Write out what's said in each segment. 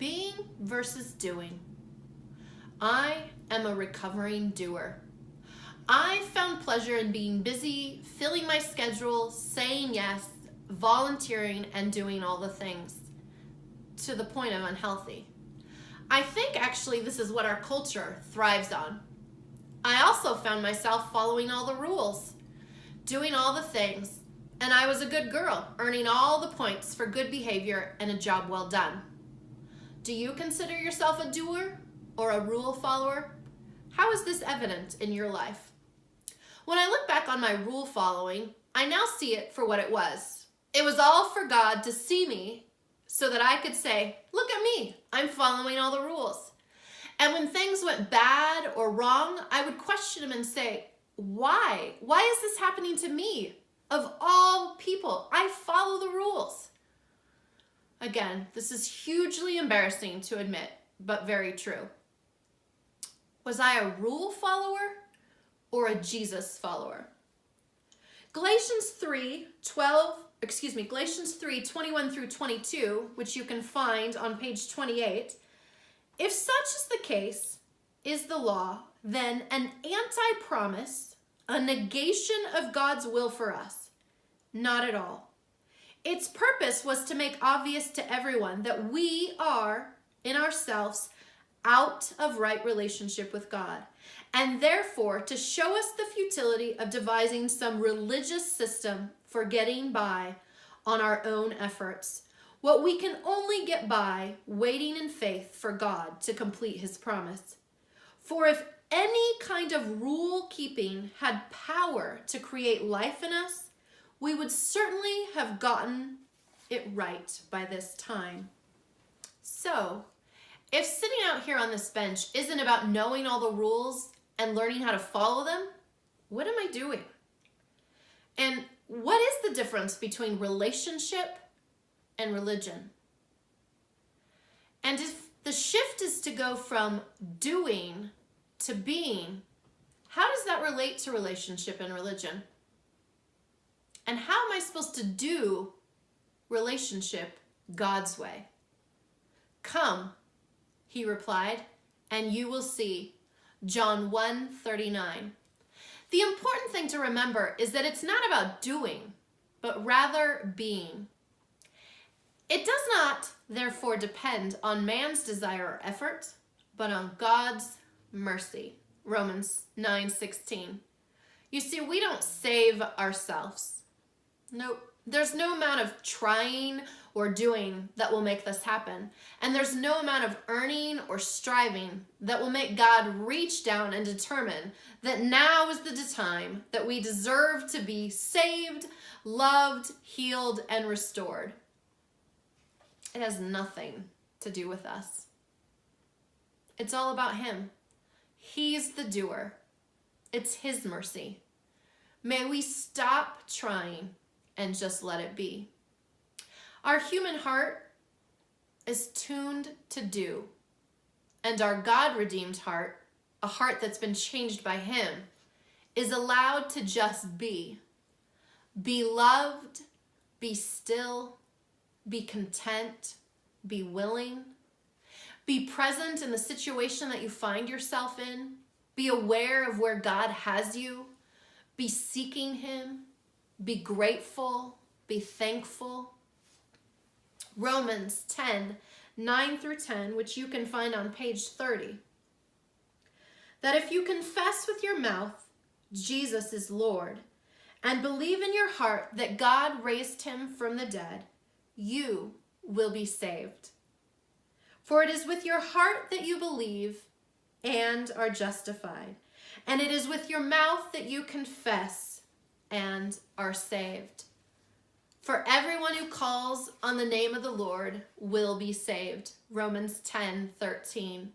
Being versus doing. I am a recovering doer. I found pleasure in being busy, filling my schedule, saying yes, volunteering, and doing all the things to the point of unhealthy. I think actually this is what our culture thrives on. I also found myself following all the rules, doing all the things, and I was a good girl, earning all the points for good behavior and a job well done. Do you consider yourself a doer or a rule follower? How is this evident in your life? When I look back on my rule following, I now see it for what it was. It was all for God to see me so that I could say, look at me, I'm following all the rules. And when things went bad or wrong, I would question him and say, why? Why is this happening to me? Of all people, I follow the rules. Again, this is hugely embarrassing to admit, but very true. Was I a rule follower or a Jesus follower? Galatians 3:21 through 22, which you can find on page 28. If such is the case, is the law then an anti-promise, a negation of God's will for us? Not at all. Its purpose was to make obvious to everyone that we are, in ourselves, out of right relationship with God, and therefore to show us the futility of devising some religious system for getting by on our own efforts, what we can only get by waiting in faith for God to complete his promise. For if any kind of rule keeping had power to create life in us, we would certainly have gotten it right by this time. So, if sitting out here on this bench isn't about knowing all the rules and learning how to follow them, what am I doing? And what is the difference between relationship and religion? And if the shift is to go from doing to being, how does that relate to relationship and religion? And how am I supposed to do relationship God's way? Come, he replied, and you will see. John 1:39. The important thing to remember is that it's not about doing, but rather being. It does not, therefore, depend on man's desire or effort, but on God's mercy. Romans 9:16. You see, we don't save ourselves. Nope. There's no amount of trying or doing that will make this happen. And there's no amount of earning or striving that will make God reach down and determine that now is the time that we deserve to be saved, loved, healed, and restored. It has nothing to do with us. It's all about him. He's the doer. It's his mercy. May we stop trying and just let it be. Our human heart is tuned to do, and our God-redeemed heart, a heart that's been changed by him, is allowed to just be. Be loved, be still, be content, be willing. Be present in the situation that you find yourself in. Be aware of where God has you. Be seeking him. Be grateful, be thankful. Romans 10:9 through 10, which you can find on page 30. That if you confess with your mouth Jesus is Lord, and believe in your heart that God raised him from the dead, you will be saved. For it is with your heart that you believe and are justified, and it is with your mouth that you confess and are saved. For everyone who calls on the name of the Lord will be saved. Romans 10:13.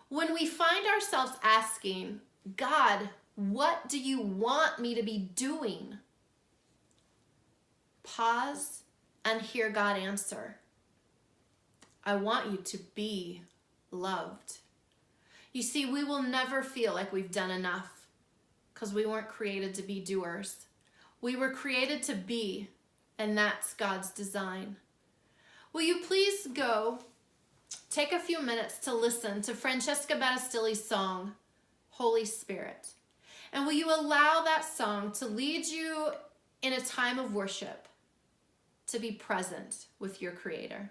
When we find ourselves asking, God, what do you want me to be doing? Pause and hear God answer. I want you to be loved. You see, we will never feel like we've done enough, because we weren't created to be doers. We were created to be, and that's God's design. will you please go take a few minutes to listen to Francesca Battistelli's song, Holy Spirit? And will you allow that song to lead you in a time of worship to be present with your Creator?